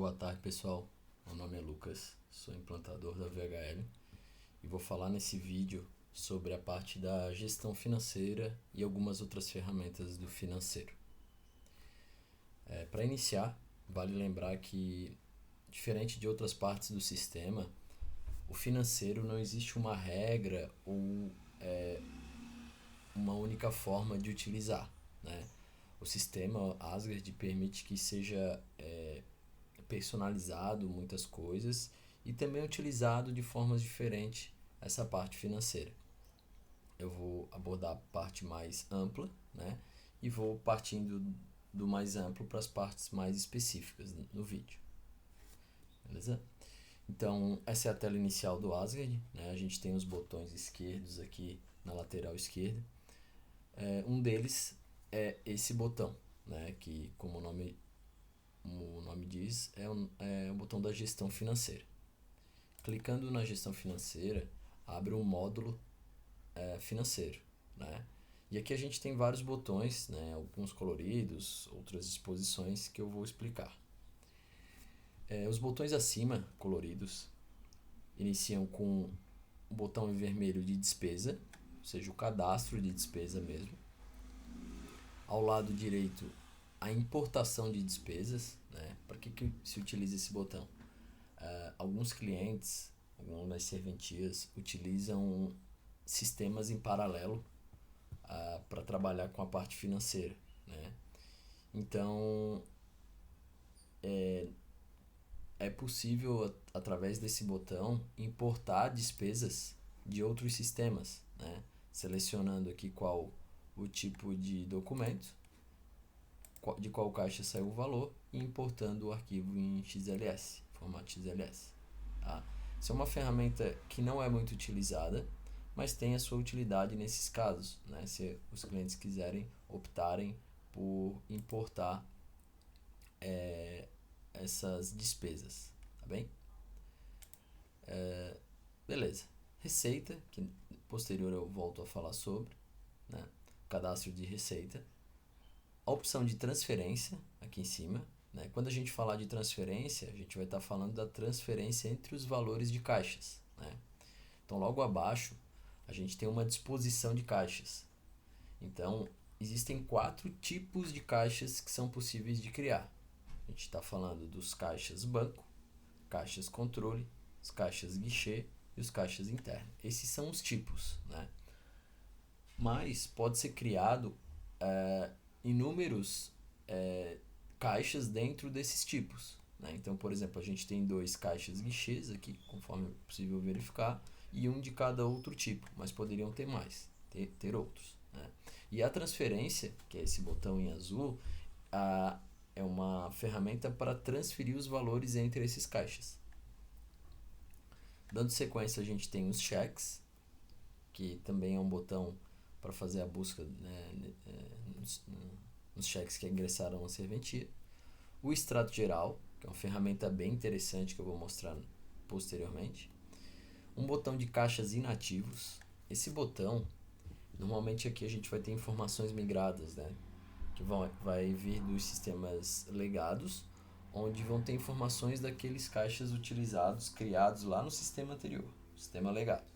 Boa tarde, pessoal. Meu nome é Lucas, sou implantador da VHL e vou falar nesse vídeo sobre a parte da gestão financeira e algumas outras ferramentas do financeiro. Para iniciar, vale lembrar que, diferente de outras partes do sistema, o financeiro não existe uma regra ou uma única forma de utilizar, né? O sistema Asgard permite que seja personalizado muitas coisas e também utilizado de formas diferentes essa parte financeira. Eu vou abordar a parte mais ampla, né? E vou partindo do mais amplo para as partes mais específicas no vídeo. Beleza? Então, essa é a tela inicial do Asgard, né? A gente tem os botões esquerdos aqui na lateral esquerda. Um deles é esse botão, né? Que, como o nome diz, é o botão da gestão financeira. Clicando na gestão financeira, abre um módulo financeiro, né? E aqui a gente tem vários botões, né? Alguns coloridos, outras disposições que eu vou explicar. Os botões acima, coloridos, iniciam com o botão em vermelho de despesa, ou seja, o cadastro de despesa mesmo. Ao lado direito, a importação de despesas, né? Para que se utiliza esse botão? Alguns clientes, algumas serventias, utilizam sistemas em paralelo para trabalhar com a parte financeira, né? Então, é possível, através desse botão, importar despesas de outros sistemas, né? Selecionando aqui qual o tipo de documento, de qual caixa saiu o valor e importando o arquivo em XLS, formato XLS. Tá? Isso é uma ferramenta que não é muito utilizada, mas tem a sua utilidade nesses casos, né? Se os clientes quiserem optarem por importar essas despesas, tá bem? Beleza. Receita, que posterior eu volto a falar sobre, né? Cadastro de receita. A opção de transferência, aqui em cima, né? Quando a gente falar de transferência, a gente vai estar falando da transferência entre os valores de caixas, né? Então, logo abaixo, a gente tem uma disposição de caixas. Então, existem 4 tipos de caixas que são possíveis de criar. A gente está falando dos caixas banco, caixas controle, os caixas guichê e os caixas internos. Esses são os tipos, né? Mas pode ser criado inúmeros caixas dentro desses tipos, né? Então, por exemplo, a gente tem 2 caixas guichês aqui, conforme é possível verificar, e um de cada outro tipo, mas poderiam ter mais, ter outros, né? E a transferência, que é esse botão em azul, é uma ferramenta para transferir os valores entre esses caixas. Dando sequência, a gente tem os cheques, que também é um botão para fazer a busca, né, nos cheques que ingressaram na serventia. O extrato geral, que é uma ferramenta bem interessante que eu vou mostrar posteriormente. Um botão de caixas inativos. Esse botão, normalmente aqui a gente vai ter informações migradas, né? Que vai vir dos sistemas legados, onde vão ter informações daqueles caixas utilizados, criados lá no sistema anterior, sistema legado.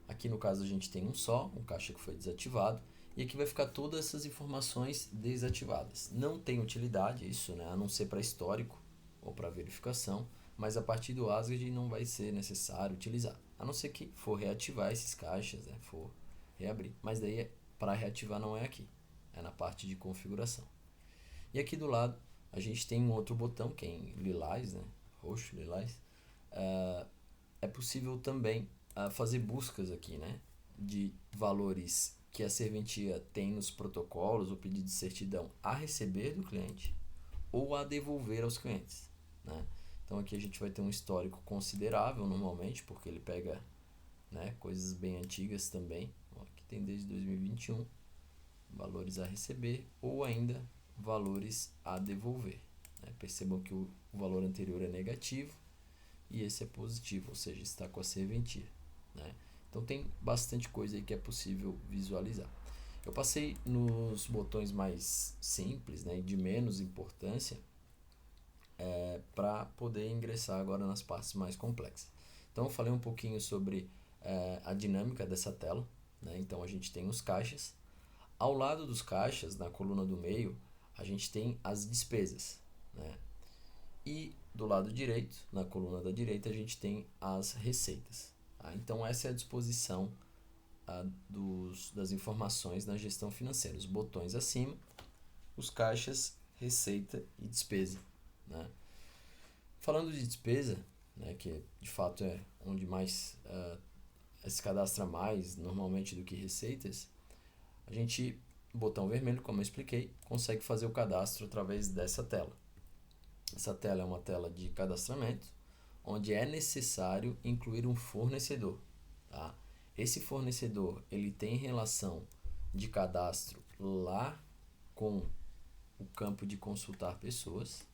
Aqui no caso a gente tem um caixa que foi desativado, e aqui vai ficar todas essas informações desativadas. Não tem utilidade isso, né? A não ser para histórico ou para verificação, mas a partir do Asgard não vai ser necessário utilizar, a não ser que for reativar esses caixas, né? For reabrir, mas daí para reativar não é aqui, é na parte de configuração. E aqui do lado a gente tem um outro botão que é em lilás, né? Roxo, lilás. É possível também fazer buscas aqui, né? De valores que a serventia tem nos protocolos ou pedido de certidão a receber do cliente ou a devolver aos clientes, né? Então aqui a gente vai ter um histórico considerável normalmente, porque ele pega, né, coisas bem antigas também. Aqui tem desde 2021, valores a receber ou ainda valores a devolver, né? Percebam que o valor anterior é negativo e esse é positivo, ou seja, está com a serventia, né? Então tem bastante coisa aí que é possível visualizar. Eu passei nos botões mais simples, né, de menos importância, para poder ingressar agora nas partes mais complexas. Então eu falei um pouquinho sobre a dinâmica dessa tela, né? Então a gente tem os caixas. Ao lado dos caixas, na coluna do meio, a gente tem as despesas, né? E do lado direito, na coluna da direita, a gente tem as receitas. Tá? Então essa é a disposição das informações na gestão financeira. Os botões acima, os caixas, receita e despesa, né? Falando de despesa, né, que de fato é onde mais se cadastra mais normalmente do que receitas, a gente, botão vermelho, como eu expliquei, consegue fazer o cadastro através dessa tela. Essa tela é uma tela de cadastramento, onde é necessário incluir um fornecedor. Tá? Esse fornecedor ele tem relação de cadastro lá com o campo de consultar pessoas,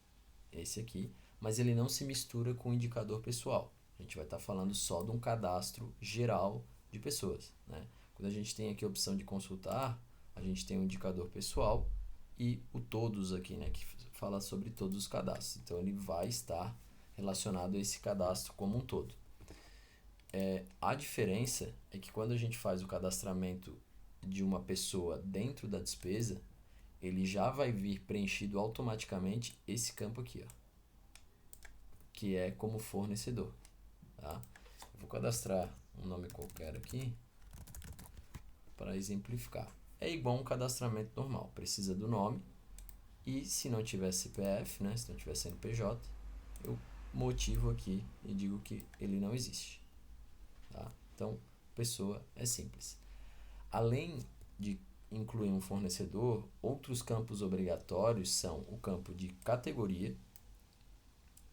esse aqui, mas ele não se mistura com o indicador pessoal. A gente vai estar falando só de um cadastro geral de pessoas, né? Quando a gente tem aqui a opção de consultar, a gente tem o indicador pessoal e o todos aqui, né, que fala sobre todos os cadastros. Então ele vai estar relacionado a esse cadastro como um todo. A diferença é que quando a gente faz o cadastramento de uma pessoa dentro da despesa, ele já vai vir preenchido automaticamente esse campo aqui, ó, que é como fornecedor. Tá? Eu vou cadastrar um nome qualquer aqui para exemplificar. É igual um cadastramento normal, precisa do nome e se não tiver CPF, né, se não tiver CNPJ, eu motivo aqui e digo que ele não existe. Tá? Então, pessoa é simples. Além de incluir um fornecedor, outros campos obrigatórios são o campo de categoria,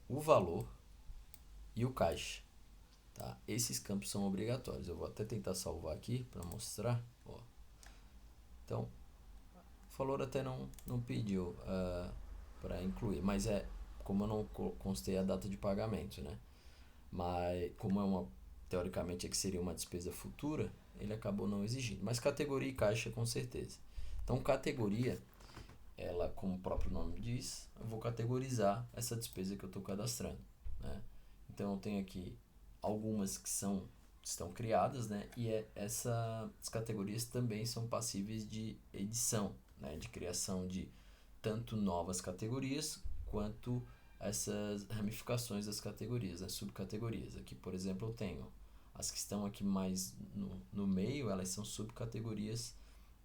o valor e o caixa. Tá? Esses campos são obrigatórios. Eu vou até tentar salvar aqui para mostrar. Ó. Então, o valor até não pediu para incluir, mas como eu não constei a data de pagamento, né? Mas como teoricamente que seria uma despesa futura, ele acabou não exigindo. Mas categoria e caixa com certeza. Então, categoria, ela, como o próprio nome diz, eu vou categorizar essa despesa que eu estou cadastrando, né? Então, eu tenho aqui algumas que estão criadas, né? E essas categorias também são passíveis de edição, né? De criação de tanto novas categorias quanto essas ramificações das categorias, as subcategorias. Aqui, por exemplo, eu tenho as que estão aqui mais no meio, elas são subcategorias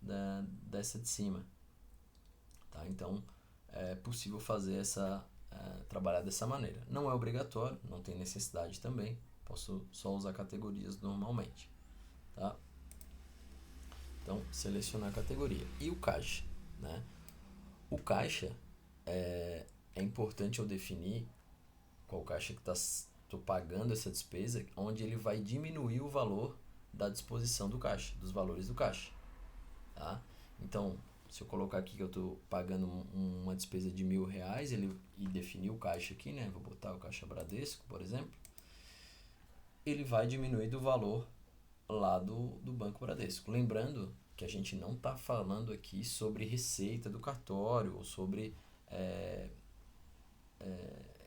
dessa de cima. Tá? Então, é possível fazer trabalhar dessa maneira. Não é obrigatório, não tem necessidade também. Posso só usar categorias normalmente. Tá? Então, selecionar a categoria. E o caixa, né? O caixa é importante eu definir qual caixa que estou pagando essa despesa, onde ele vai diminuir o valor da disposição do caixa, dos valores do caixa. Tá? Então, se eu colocar aqui que eu estou pagando uma despesa de R$1.000 e definir o caixa aqui, né? Vou botar o caixa Bradesco, por exemplo. Ele vai diminuir do valor lá do Banco Bradesco. Lembrando que a gente não está falando aqui sobre receita do cartório ou sobre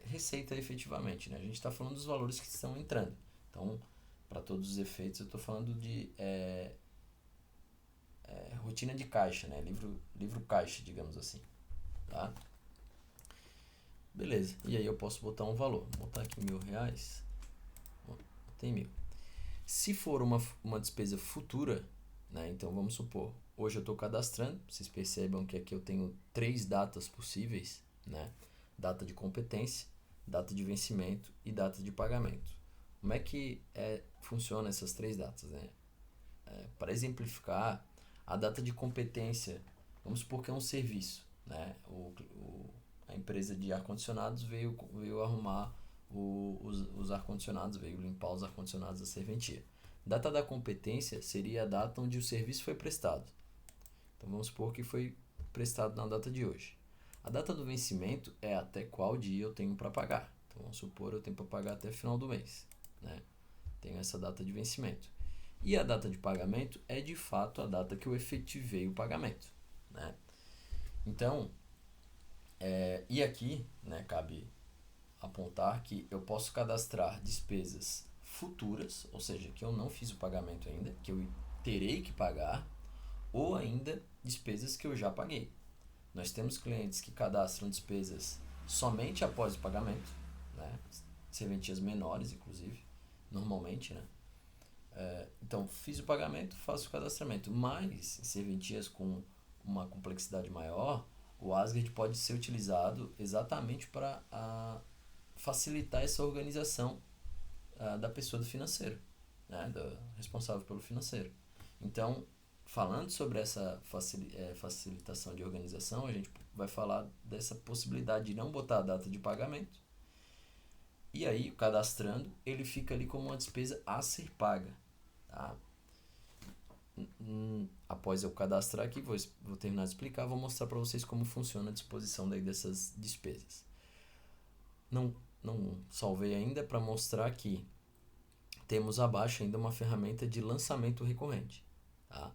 receita efetivamente, né? A gente está falando dos valores que estão entrando. Então, para todos os efeitos, eu estou falando de rotina de caixa, né? Livro caixa, digamos assim. Tá? Beleza. E aí eu posso botar um valor. Vou botar aqui R$1.000. Tem 1.000. Se for uma despesa futura, né? Então vamos supor, hoje eu estou cadastrando, vocês percebam que aqui eu tenho 3 datas possíveis, né? Data de competência, data de vencimento e data de pagamento. Como é que funciona essas 3 datas, né? Para exemplificar, a data de competência, vamos supor que é um serviço, né? A empresa de ar-condicionados veio arrumar os ar-condicionados, veio limpar os ar-condicionados da serventia. Data da competência seria a data onde o serviço foi prestado. Então vamos supor que foi prestado na data de hoje. A data do vencimento é até qual dia eu tenho para pagar. Então vamos supor eu tenho para pagar até final do mês, né? Tenho essa data de vencimento. E a data de pagamento é de fato a data que eu efetivei o pagamento, né? Então, e aqui, né, cabe apontar que eu posso cadastrar despesas futuras, ou seja, que eu não fiz o pagamento ainda, que eu terei que pagar, ou ainda despesas que eu já paguei. Nós temos clientes que cadastram despesas somente após o pagamento, né? Serventias menores, inclusive, normalmente, né? Então, fiz o pagamento, faço o cadastramento. Mas, em serventias com uma complexidade maior, o Asgard pode ser utilizado exatamente para facilitar essa organização da pessoa do financeiro, né? Responsável pelo financeiro. Então, falando sobre essa facilitação de organização, a gente vai falar dessa possibilidade de não botar a data de pagamento. E aí, cadastrando, ele fica ali como uma despesa a ser paga. Tá? Após eu cadastrar aqui, vou terminar de explicar, vou mostrar para vocês como funciona a disposição daí dessas despesas. Não salvei ainda para mostrar que temos abaixo ainda uma ferramenta de lançamento recorrente. Tá?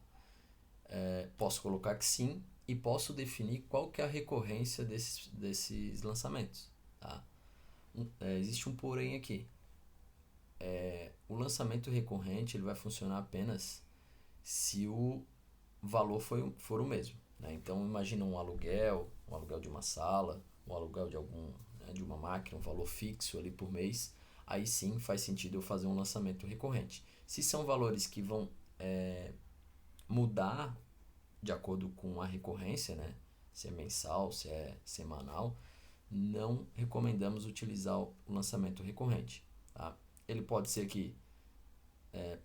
Posso colocar que sim e posso definir qual que é a recorrência desses lançamentos. Tá? Existe um porém aqui. O lançamento recorrente ele vai funcionar apenas se o valor for o mesmo. Né? Então, imagina um aluguel de uma sala, um aluguel de uma máquina, um valor fixo ali por mês. Aí sim faz sentido eu fazer um lançamento recorrente. Se são valores que vão mudar de acordo com a recorrência, né? Se é mensal, se é semanal, não recomendamos utilizar o lançamento recorrente. Tá? Ele pode ser que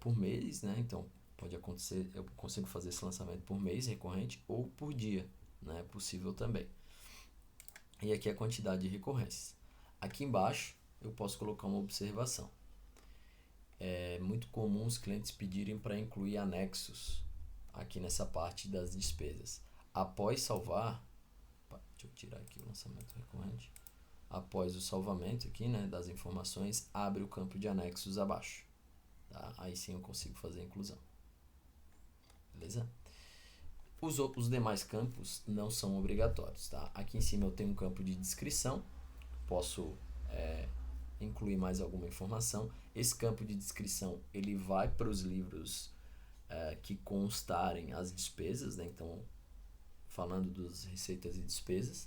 por mês, né? Então pode acontecer, eu consigo fazer esse lançamento por mês recorrente ou por dia, né? É possível também. E aqui a quantidade de recorrências. Aqui embaixo eu posso colocar uma observação. É muito comum os clientes pedirem para incluir anexos aqui nessa parte das despesas. Após salvar, deixa eu tirar aqui o lançamento recorrente. Após o salvamento aqui, né, das informações, abre o campo de anexos abaixo. Tá? Aí sim eu consigo fazer a inclusão. Beleza? Os demais campos não são obrigatórios. Tá? Aqui em cima eu tenho um campo de descrição. Posso incluir mais alguma informação. Esse campo de descrição ele vai para os livros que constarem as despesas, né? Então, falando das receitas e despesas.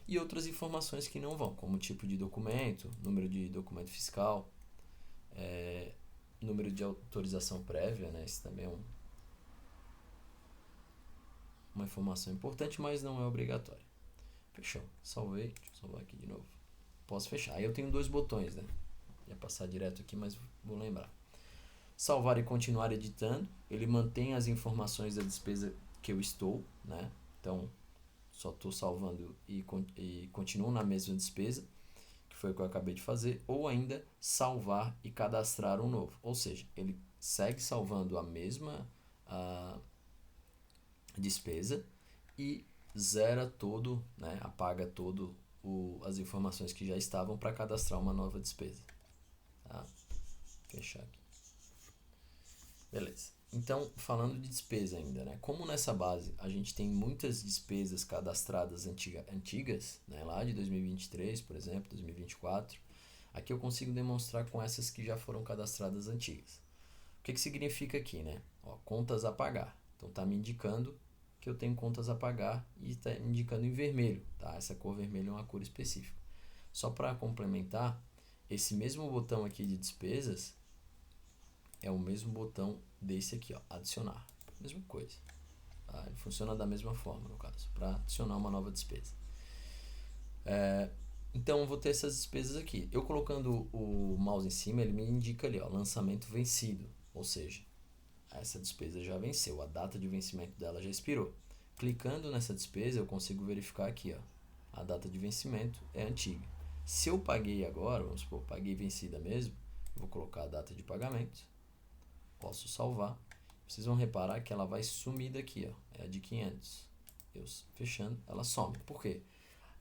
E outras informações que não vão, como tipo de documento, número de documento fiscal, número de autorização prévia, né? Isso também é uma informação importante, mas não é obrigatória. Fechou. Salvei. Deixa eu salvar aqui de novo. Posso fechar. Aí eu tenho dois botões, né? Ia passar direto aqui, mas vou lembrar. Salvar e continuar editando. Ele mantém as informações da despesa que eu estou, né? Então, só estou salvando e continuo na mesma despesa, que foi o que eu acabei de fazer, ou ainda salvar e cadastrar um novo. Ou seja, ele segue salvando a mesma despesa e zera todo, né? Apaga todo as informações que já estavam para cadastrar uma nova despesa. Tá? Fechar aqui. Beleza. Então, falando de despesa ainda, né? Como nessa base a gente tem muitas despesas cadastradas antigas, né? Lá de 2023, por exemplo, 2024, aqui eu consigo demonstrar com essas que já foram cadastradas antigas. O que significa aqui, né? Ó, contas a pagar. Então, está me indicando que eu tenho contas a pagar e está indicando em vermelho, tá? Essa cor vermelha é uma cor específica. Só para complementar, esse mesmo botão aqui de despesas é o mesmo botão desse aqui, ó, adicionar. Mesma coisa. Tá? Ele funciona da mesma forma, no caso, para adicionar uma nova despesa. Então, eu vou ter essas despesas aqui. Eu colocando o mouse em cima, ele me indica ali, ó, lançamento vencido. Ou seja, essa despesa já venceu, a data de vencimento dela já expirou. Clicando nessa despesa, eu consigo verificar aqui, ó, a data de vencimento é antiga. Se eu paguei agora, vamos supor, paguei vencida mesmo, vou colocar a data de pagamento, posso salvar. Vocês vão reparar que ela vai sumir daqui, ó, é a de 500. Eu fechando, ela some. Por quê?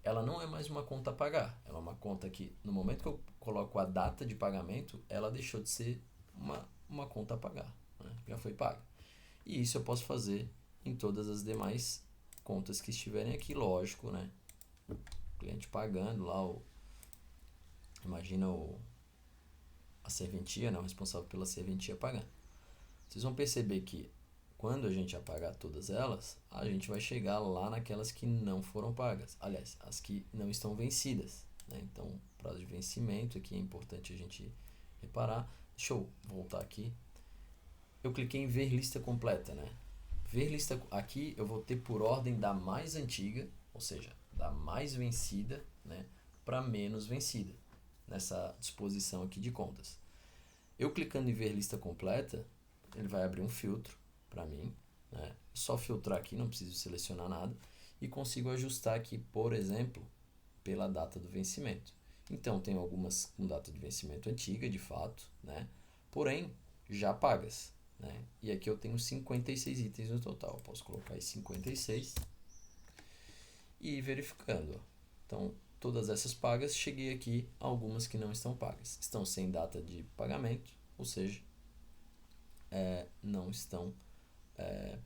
Ela não é mais uma conta a pagar, ela é uma conta que, no momento que eu coloco a data de pagamento, ela deixou de ser uma conta a pagar, né? Já foi paga. E isso eu posso fazer em todas as demais contas que estiverem aqui, lógico, né? O cliente pagando lá Imagina a serventia, né, o responsável pela serventia pagando. Vocês vão perceber que quando a gente apagar todas elas, a gente vai chegar lá naquelas que não foram pagas. Aliás, as que não estão vencidas, né? Então, prazo de vencimento aqui é importante a gente reparar. Deixa eu voltar aqui. Eu cliquei em ver lista completa, né? Ver lista aqui eu vou ter por ordem da mais antiga, ou seja, da mais vencida, né, para menos vencida, nessa disposição aqui de contas. Eu clicando em ver lista completa, ele vai abrir um filtro para mim, né? Só filtrar aqui, não preciso selecionar nada e consigo ajustar aqui, por exemplo, pela data do vencimento. Então, tem algumas com data de vencimento antiga, de fato, né? Porém, já pagas, né? E aqui eu tenho 56 itens no total. Eu posso colocar aí 56 e ir verificando. Então, todas essas pagas, cheguei aqui, algumas que não estão pagas. Estão sem data de pagamento, ou seja, não estão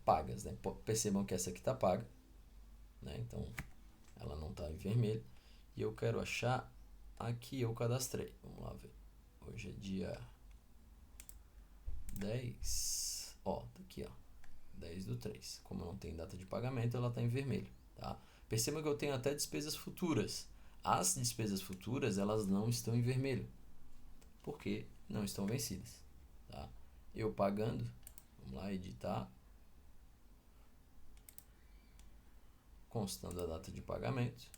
pagas, né? Percebam que essa aqui está paga, né? Então, ela não está em vermelho. E eu quero achar aqui eu cadastrei. Vamos lá ver. Hoje é dia 10. Ó, tá aqui, ó. 10/3. Como não tem data de pagamento, ela está em vermelho, tá? Perceba que eu tenho até despesas futuras. As despesas futuras, elas não estão em vermelho, porque não estão vencidas, tá? Eu pagando, vamos lá, editar, constando a data de pagamento.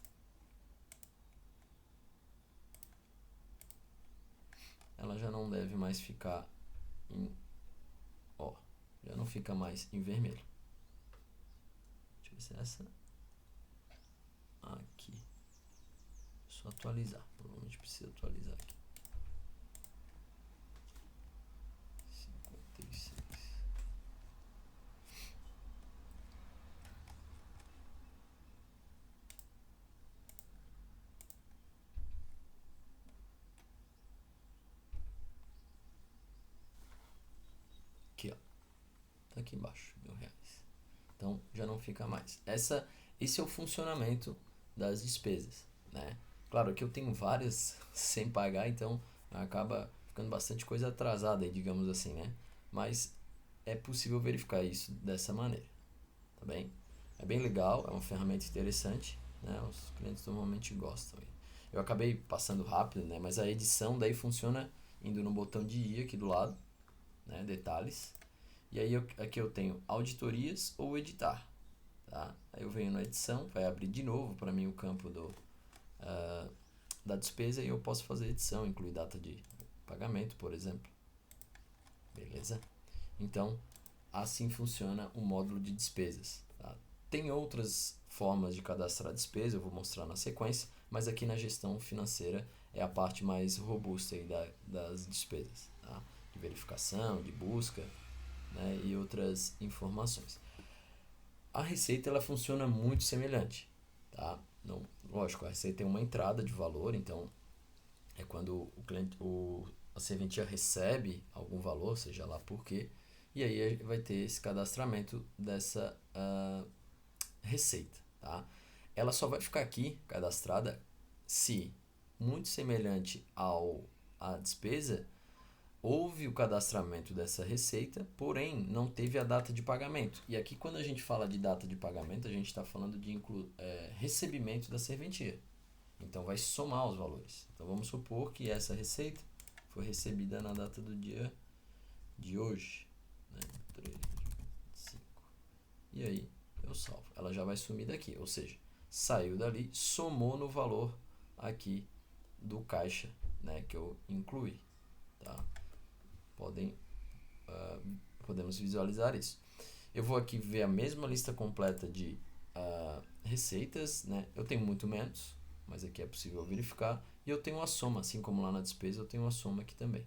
Ela já não deve mais ficar em, ó, já não fica mais em vermelho. Deixa eu ver se é essa aqui. Só atualizar, provavelmente precisa atualizar aqui. 56. Aqui, ó. Tá aqui embaixo, R$ 1.000. Então já não fica mais. Esse é o funcionamento das despesas, né? Claro que eu tenho várias sem pagar, então acaba ficando bastante coisa atrasada, digamos assim, né? Mas é possível verificar isso dessa maneira, tá bem? É bem legal, é uma ferramenta interessante, né? Os clientes normalmente gostam. Eu acabei passando rápido, né? Mas a edição daí funciona indo no botão de i aqui do lado, né? Detalhes. E aí aqui eu tenho auditorias ou editar, tá? Aí eu venho na edição, vai abrir de novo para mim o campo da despesa e eu posso fazer edição, incluir data de pagamento, por exemplo. Beleza? Então, assim funciona o módulo de despesas, tá? Tem outras formas de cadastrar despesa, eu vou mostrar na sequência, mas aqui na gestão financeira é a parte mais robusta aí das despesas, tá? De verificação, de busca, né, e outras informações. A receita ela funciona muito semelhante, tá? Não, lógico, a receita tem uma entrada de valor, então é quando o cliente, a serventia recebe algum valor, seja lá por quê, e aí vai ter esse cadastramento dessa receita, tá? Ela só vai ficar aqui cadastrada se, muito semelhante à despesa, houve o cadastramento dessa receita, porém não teve a data de pagamento. E aqui quando a gente fala de data de pagamento, a gente está falando de recebimento da serventia. Então vai somar os valores. Então vamos supor que essa receita foi recebida na data do dia de hoje, né? 3/5. E aí eu salvo. Ela já vai sumir daqui, ou seja, saiu dali, somou no valor aqui do caixa, né, que eu incluí, tá? Podemos visualizar isso. Eu vou aqui ver a mesma lista completa de receitas, né? Eu tenho muito menos, mas aqui é possível verificar. E eu tenho uma soma, assim como lá na despesa, eu tenho uma soma aqui também.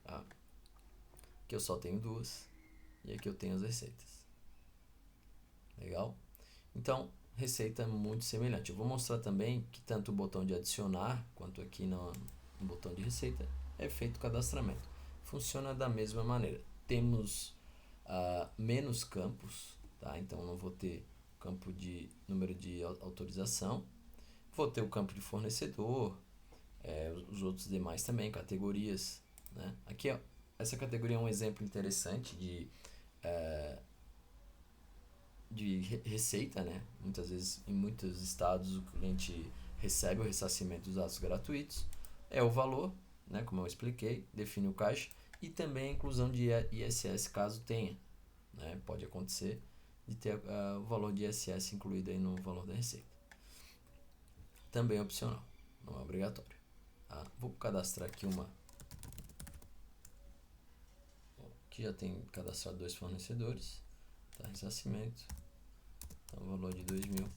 Tá? Aqui eu só tenho duas. E aqui eu tenho as receitas. Legal? Então, receita é muito semelhante. Eu vou mostrar também que tanto o botão de adicionar, quanto aqui no botão de receita, é feito cadastramento. Funciona da mesma maneira. Temos menos campos, tá? Então não vou ter campo de número de autorização. Vou ter o campo de fornecedor, os outros demais também, categorias, né? Aqui, ó, essa categoria é um exemplo interessante de receita, né? Muitas vezes, em muitos estados, o cliente recebe o ressarcimento dos atos gratuitos, é o valor, né? Como eu expliquei, define o caixa, e também a inclusão de ISS caso tenha, né? Pode acontecer de ter o valor de ISS incluído aí no valor da receita. Também é opcional, não é obrigatório. Tá? Vou cadastrar aqui que já tem cadastrado 2 fornecedores, tá? Ressarcimento, então valor de 2.000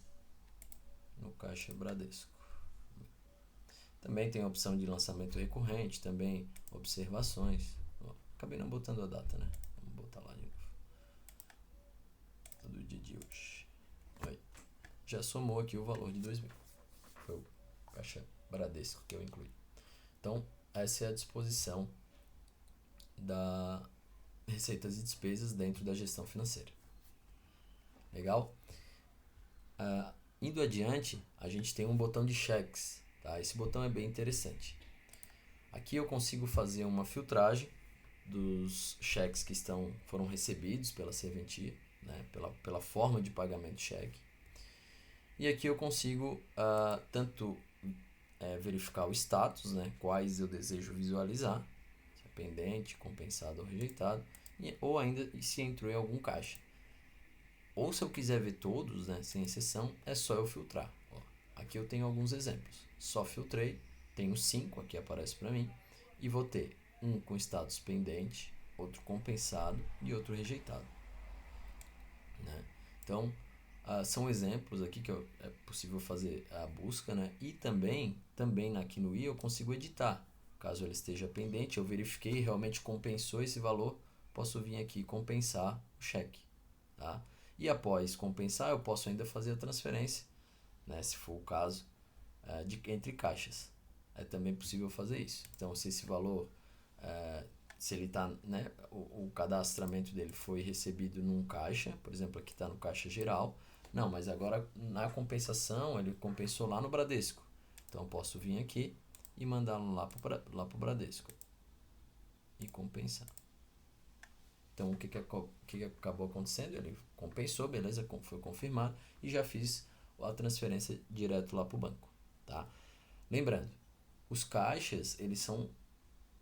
no caixa Bradesco. Também tem a opção de lançamento recorrente, também observações. Acabei não botando a data, né? Vamos botar lá de novo. Do dia de hoje. Aí. Já somou aqui o valor de 2.000. Foi o caixa Bradesco que eu incluí. Então, essa é a disposição da receitas e despesas dentro da gestão financeira. Legal? Indo adiante, a gente tem um botão de cheques. Tá? Esse botão é bem interessante. Aqui eu consigo fazer uma filtragem dos cheques que foram recebidos pela serventia, né? pela forma de pagamento de cheque. E aqui eu consigo tanto verificar o status, né? Quais eu desejo visualizar, se é pendente, compensado ou rejeitado, ou ainda se entrou em algum caixa. Ou se eu quiser ver todos, né, sem exceção, é só eu filtrar. Ó, aqui eu tenho alguns exemplos. Só filtrei, tenho 5 aqui aparece para mim, e vou ter um com status pendente, outro compensado e outro rejeitado. Né? Então, são exemplos aqui que é possível fazer a busca, né? E também aqui no i eu consigo editar. Caso ele esteja pendente, eu verifiquei e realmente compensou esse valor, posso vir aqui e compensar o cheque. Tá? E após compensar, eu posso ainda fazer a transferência, né? Se for o caso, entre caixas. É também possível fazer isso. Então, se esse valor, se ele está, né, o cadastramento dele foi recebido num caixa, por exemplo, aqui está no caixa geral, não, mas agora na compensação ele compensou lá no Bradesco. Então, eu posso vir aqui e mandá-lo lá para o Bradesco e compensar. Então, o que acabou acontecendo? Ele compensou, beleza, foi confirmado e já fiz a transferência direto lá para o banco. Tá? Lembrando, os caixas, eles são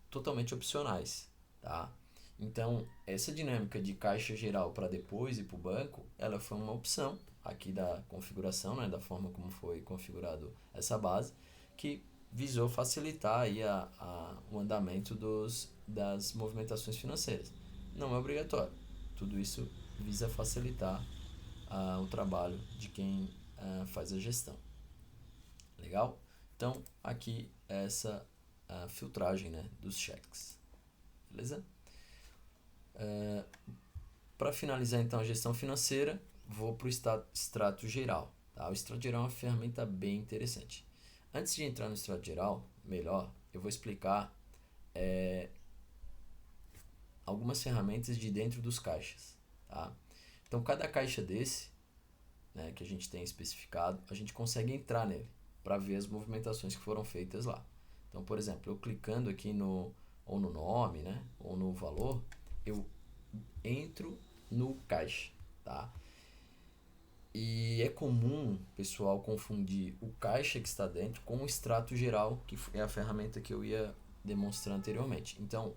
totalmente opcionais. Tá? Então, essa dinâmica de caixa geral para depois ir para o banco, ela foi uma opção aqui da configuração, né, da forma como foi configurado essa base, que visou facilitar aí o andamento das movimentações financeiras. Não é obrigatório. Tudo isso visa facilitar o trabalho de quem faz a gestão. Legal? Então, aqui é essa filtragem, né, dos cheques. Beleza? Para finalizar, então, a gestão financeira, vou para o extrato geral. Tá? O extrato geral é uma ferramenta bem interessante. Antes de entrar no extrato geral, melhor, eu vou explicar algumas ferramentas de dentro dos caixas. Tá? Então, cada caixa desse, né, que a gente tem especificado, a gente consegue entrar nele para ver as movimentações que foram feitas lá. Então, por exemplo, eu clicando aqui ou no nome, né, ou no valor, eu entro no caixa. Tá? E é comum, pessoal, confundir o caixa que está dentro com o extrato geral, que é a ferramenta que eu ia demonstrar anteriormente. Então,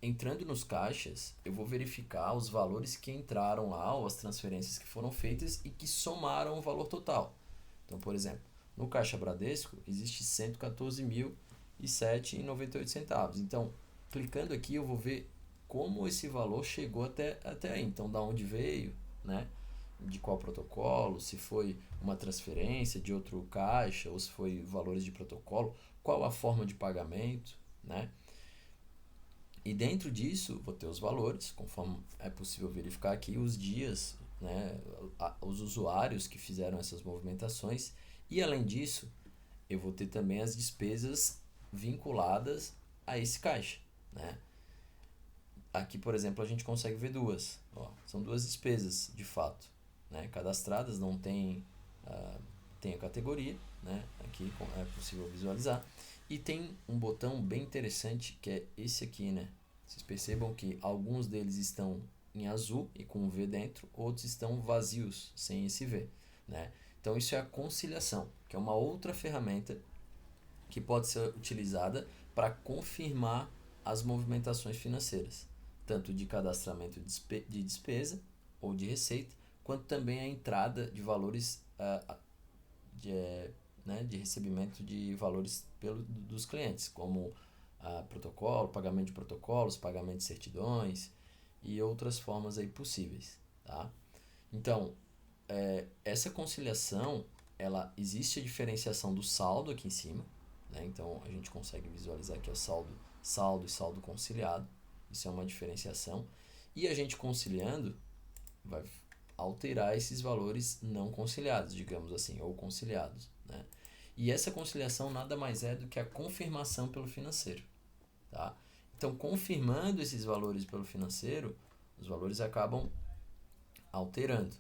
entrando nos caixas, eu vou verificar os valores que entraram lá, ou as transferências que foram feitas e que somaram o valor total. Então, por exemplo, no Caixa Bradesco, existe R$ 114.007,98. Então, clicando aqui, eu vou ver como esse valor chegou até aí. Então, da onde veio, né? De qual protocolo, se foi uma transferência de outro caixa, ou se foi valores de protocolo, qual a forma de pagamento, né? E dentro disso, vou ter os valores, conforme é possível verificar aqui, os dias, né, os usuários que fizeram essas movimentações. E além disso, eu vou ter também as despesas vinculadas a esse caixa. Né? Aqui, por exemplo, a gente consegue ver duas. Ó, são duas despesas, de fato. Né? Cadastradas, não tem a categoria. né? Aqui é possível visualizar. E tem um botão bem interessante que é esse aqui, né? Vocês percebam que alguns deles estão em azul e com um V dentro, outros estão vazios, sem esse V, né? Então isso é a conciliação, que é uma outra ferramenta que pode ser utilizada para confirmar as movimentações financeiras, tanto de cadastramento de despesa ou de receita, quanto também a entrada de valores de, né, de recebimento de valores dos clientes, como protocolo, pagamento de protocolos, pagamento de certidões e outras formas aí possíveis, tá? Então, essa conciliação, ela existe a diferenciação do saldo aqui em cima, né? Então a gente consegue visualizar aqui o saldo e saldo conciliado. Isso é uma diferenciação. E a gente conciliando vai alterar esses valores não conciliados, digamos assim, ou conciliados, né? E essa conciliação nada mais é do que a confirmação pelo financeiro, tá? Então, confirmando esses valores pelo financeiro, os valores acabam alterando.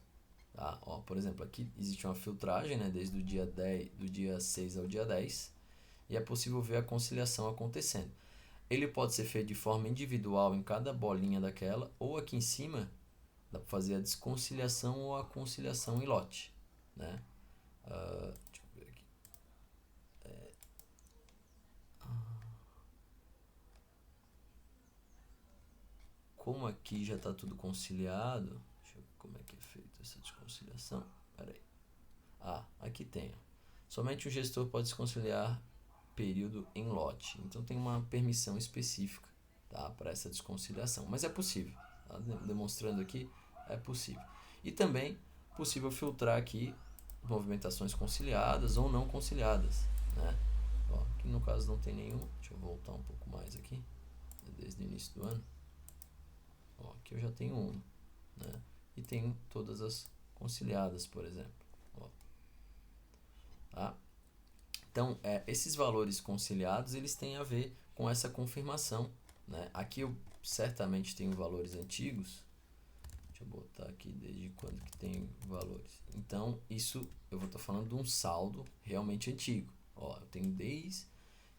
Tá? Ó, por exemplo, aqui existe uma filtragem, né, desde o dia 10, do dia 6 ao dia 10, e é possível ver a conciliação acontecendo. Ele pode ser feito de forma individual em cada bolinha daquela, ou aqui em cima dá para fazer a desconciliação ou a conciliação em lote, né? Deixa eu ver aqui. Como aqui já está tudo conciliado, deixa eu ver como é que é feita essa desconciliação. Pera aí. Aqui tem. Somente o gestor pode desconciliar período em lote. Então tem uma permissão específica, tá, para essa desconciliação. Mas é possível. Tá? Demonstrando aqui, é possível. E também possível filtrar aqui movimentações conciliadas ou não conciliadas, né? Ó, aqui no caso não tem nenhum. Deixa eu voltar um pouco mais aqui, desde o início do ano. Ó, aqui eu já tenho uma, né? E tenho todas as conciliadas, por exemplo. Ó, tá? Então, esses valores conciliados, eles têm a ver com essa confirmação, né? Aqui eu certamente tenho valores antigos. Deixa eu botar aqui desde quando que tem valores. Então, isso eu vou estar falando de um saldo realmente antigo. Ó, eu tenho desde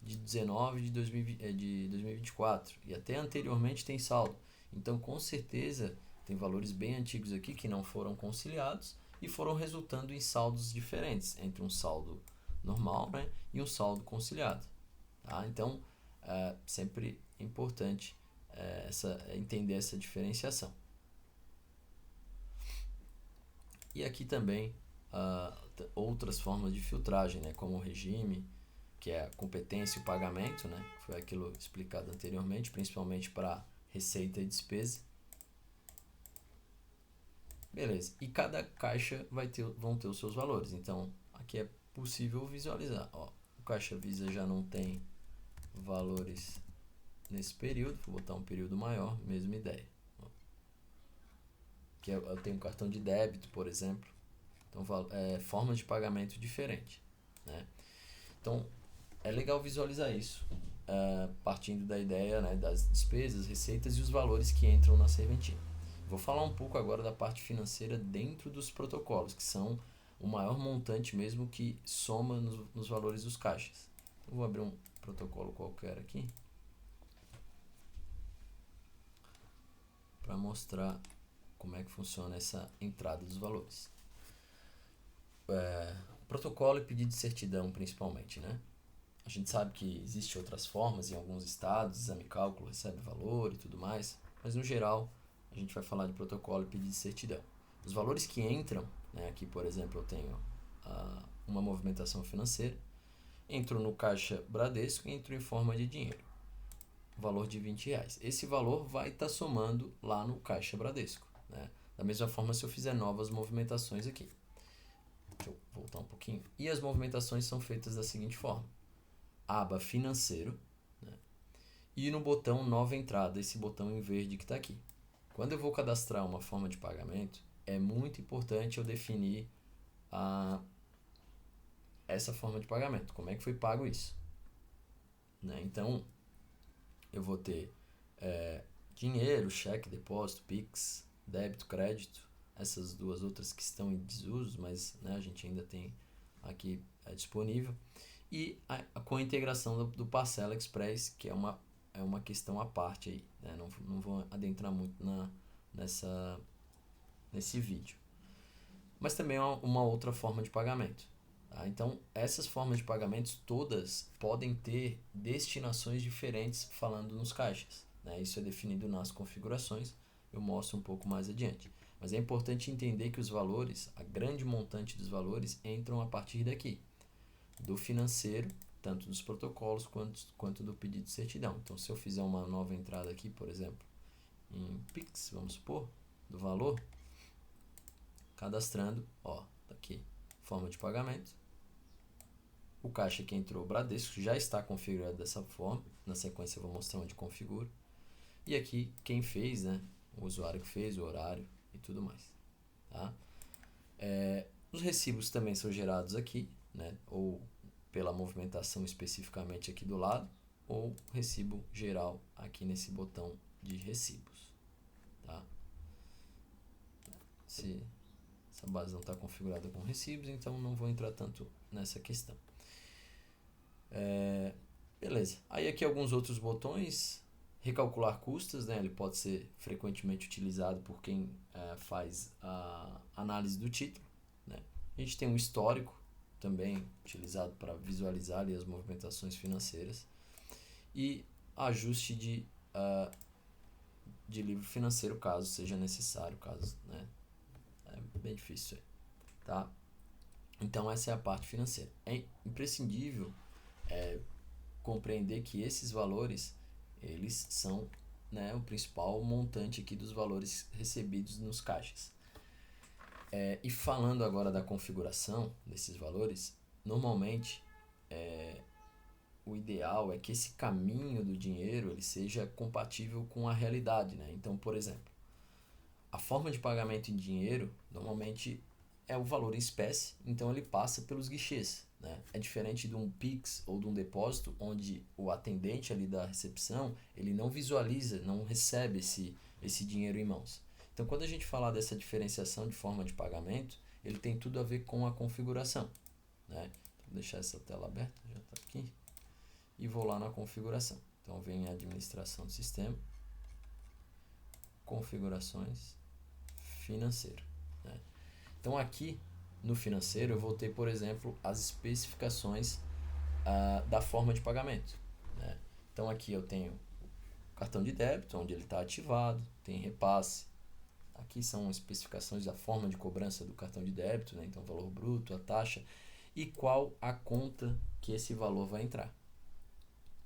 19 de 2024 e até anteriormente tem saldo. Então, com certeza, tem valores bem antigos aqui que não foram conciliados e foram resultando em saldos diferentes entre um saldo normal, né, e um saldo conciliado. Tá? Então, sempre é importante entender essa diferenciação. E aqui também outras formas de filtragem, né, como o regime, que é a competência e o pagamento, né, que foi aquilo explicado anteriormente, principalmente para receita e despesa. Beleza, e cada caixa vão ter os seus valores, então aqui é possível visualizar. Ó, o Caixa Visa já não tem valores nesse período, vou botar um período maior, mesma ideia. Ó, que eu tenho um cartão de débito, por exemplo, então formas de pagamento diferente, né? Então é legal visualizar isso, partindo da ideia, né, das despesas, receitas e os valores que entram na serventia. Vou falar um pouco agora da parte financeira dentro dos protocolos, que são o maior montante mesmo que soma nos valores dos caixas. Eu vou abrir um protocolo qualquer aqui para mostrar como é que funciona essa entrada dos valores. Protocolo e pedido de certidão principalmente, né? A gente sabe que existem outras formas em alguns estados, exame cálculo recebe valor e tudo mais, mas no geral a gente vai falar de protocolo e pedido de certidão. Os valores que entram, né, aqui por exemplo eu tenho uma movimentação financeira, entro no caixa Bradesco e entro em forma de dinheiro, valor de R$20. Esse valor vai estar somando lá no caixa Bradesco, né? Da mesma forma se eu fizer novas movimentações aqui. Deixa eu voltar um pouquinho. E as movimentações são feitas da seguinte forma. Aba financeiro, né? E no botão nova entrada, esse botão em verde que está aqui. Quando eu vou cadastrar uma forma de pagamento, é muito importante eu definir essa forma de pagamento, como é que foi pago isso, né? Então eu vou ter dinheiro, cheque, depósito, Pix, débito, crédito, essas duas outras que estão em desuso, mas, né, a gente ainda tem aqui disponível. E com a integração do Parcela Express, que é uma questão à parte aí, né? Não vou adentrar muito nesse vídeo. Mas também é uma outra forma de pagamento. Tá? Então, essas formas de pagamentos todas podem ter destinações diferentes falando nos caixas. Né? Isso é definido nas configurações, eu mostro um pouco mais adiante. Mas é importante entender que os valores, a grande montante dos valores, entram a partir daqui, do financeiro, tanto dos protocolos quanto do pedido de certidão. Então, se eu fizer uma nova entrada aqui, por exemplo, em Pix, vamos supor, do valor, cadastrando, tá aqui, forma de pagamento. O caixa que entrou, o Bradesco, já está configurado dessa forma. Na sequência eu vou mostrar onde configura. E aqui quem fez, né? O usuário que fez, o horário e tudo mais. Tá? Os recibos também são gerados aqui, né? Ou pela movimentação especificamente aqui do lado, ou recibo geral aqui nesse botão de recibos. Tá? Essa base não está configurada com recibos, então não vou entrar tanto nessa questão. Beleza. Aí aqui alguns outros botões. Recalcular custas, né? Ele pode ser frequentemente utilizado por quem faz a análise do título. Né? A gente tem um histórico também utilizado para visualizar ali as movimentações financeiras. E ajuste de livro financeiro, caso seja necessário, né? É bem difícil aí, tá? Então essa é a parte financeira. É imprescindível compreender que esses valores, eles são, né, o principal montante aqui dos valores recebidos nos caixas. E falando agora da configuração desses valores, normalmente o ideal é que esse caminho do dinheiro ele seja compatível com a realidade, né? Então, por exemplo, a forma de pagamento em dinheiro normalmente é o valor em espécie, então ele passa pelos guichês. Né? É diferente de um Pix ou de um depósito, onde o atendente ali da recepção ele não visualiza, não recebe esse dinheiro em mãos. Então, quando a gente falar dessa diferenciação de forma de pagamento, ele tem tudo a ver com a configuração. Né? Vou deixar essa tela aberta, já está aqui, e vou lá na configuração. Então, vem a administração do sistema, configurações, financeiro. Né? Então, aqui no financeiro eu vou ter, por exemplo, as especificações da forma de pagamento. Né? Então, aqui eu tenho o cartão de débito, onde ele está ativado, tem repasse. Aqui são especificações da forma de cobrança do cartão de débito, né? Então, valor bruto, a taxa e qual a conta que esse valor vai entrar.